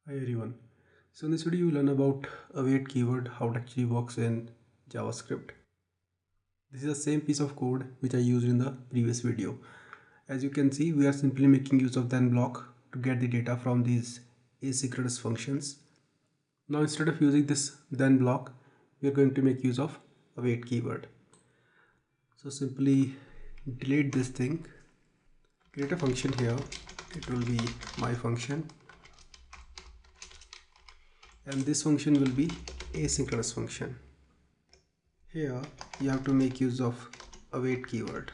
Hi everyone. So in this video you learn about await keyword, how it actually works in JavaScript. This is the same piece of code which I used in the previous video. As you can see, we are simply making use of then block to get the data from these asynchronous functions. Now instead of using this then block, we are going to make use of await keyword. So simply delete this thing, create a function here. It will be my function. And this function will be asynchronous function. Here you have to make use of await keyword.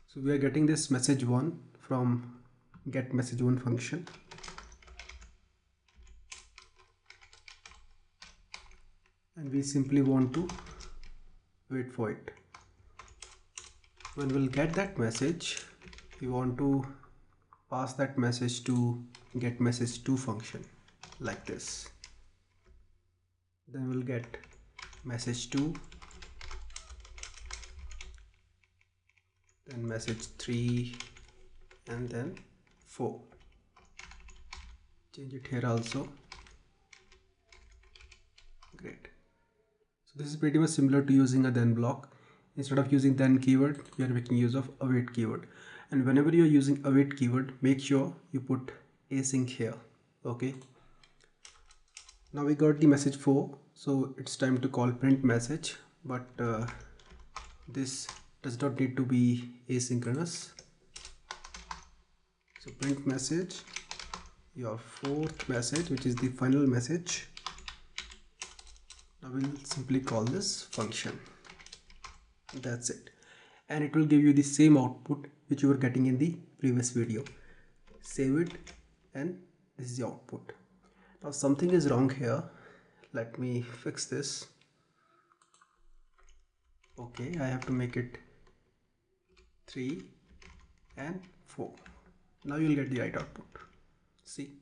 So we are getting this message 1 from get message 1 function, and we simply want to wait for it. When we'll get that message, we want to pass that message to get message 2 function like this. Then we'll get message 2, then message 3, and then 4. Change it here also. Great. So this is pretty much similar to using a then block. Instead of using then keyword, we are making use of await keyword. And whenever you are using await keyword, make sure you put async here. Okay. Now we got the message 4, so it's time to call print message, but this does not need to be asynchronous. So print message, your fourth message, which is the final message. Now we'll simply call this function. That's it, and it will give you the same output which you were getting in the previous video. Save it, and this is the output. Now something is wrong here. Let me fix this. Okay, I have to make it 3 and 4. Now you'll get the right output. See?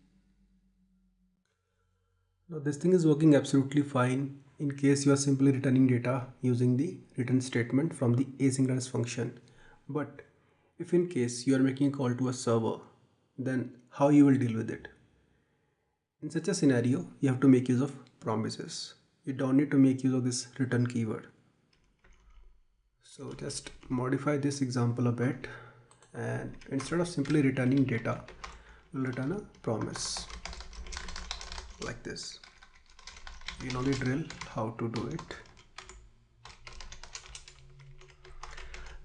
Now this thing is working absolutely fine in case you are simply returning data using the return statement from the asynchronous function. But if in case you are making a call to a server, then how you will deal with it? In such a scenario, you have to make use of promises. You don't need to make use of this return keyword. So just modify this example a bit, and instead of simply returning data, we'll return a promise like this. You know the drill, how to do it.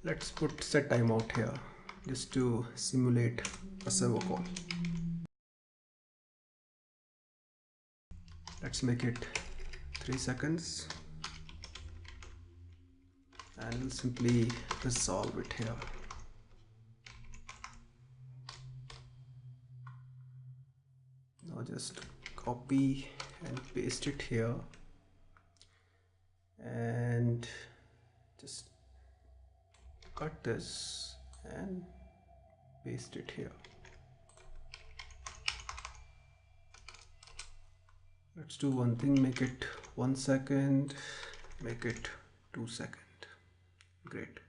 Let's put set timeout here just to simulate a server call. Let's make it 3 seconds, and we'll simply resolve it here. Now just copy and paste it here, and just cut this and paste it here. Let's do one thing, make it 1 second, make it 2 seconds. Great.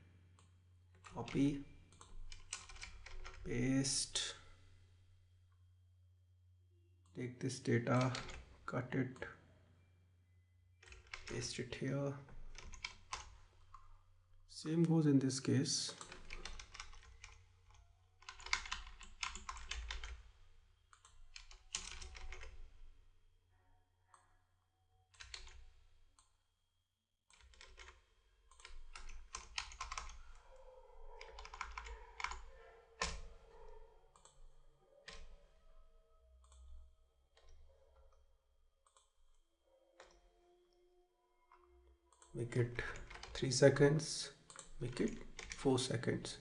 Copy, paste, take this data, cut it, paste it here. Same goes in this case. Make it 3 seconds, make it 4 seconds.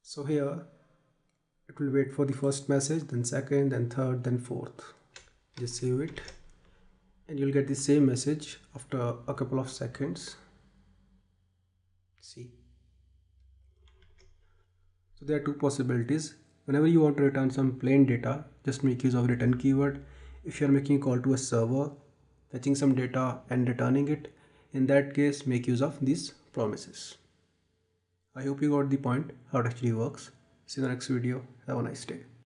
So here it will wait for the first message, then second, then third, then fourth. Just save it, and you'll get the same message after a couple of seconds. See? So there are two possibilities. Whenever you want to return some plain data, just make use of return keyword. If you are making a call to a server, fetching some data and returning it, in that case, make use of these promises. I hope you got the point how it actually works. See you in the next video. Have a nice day.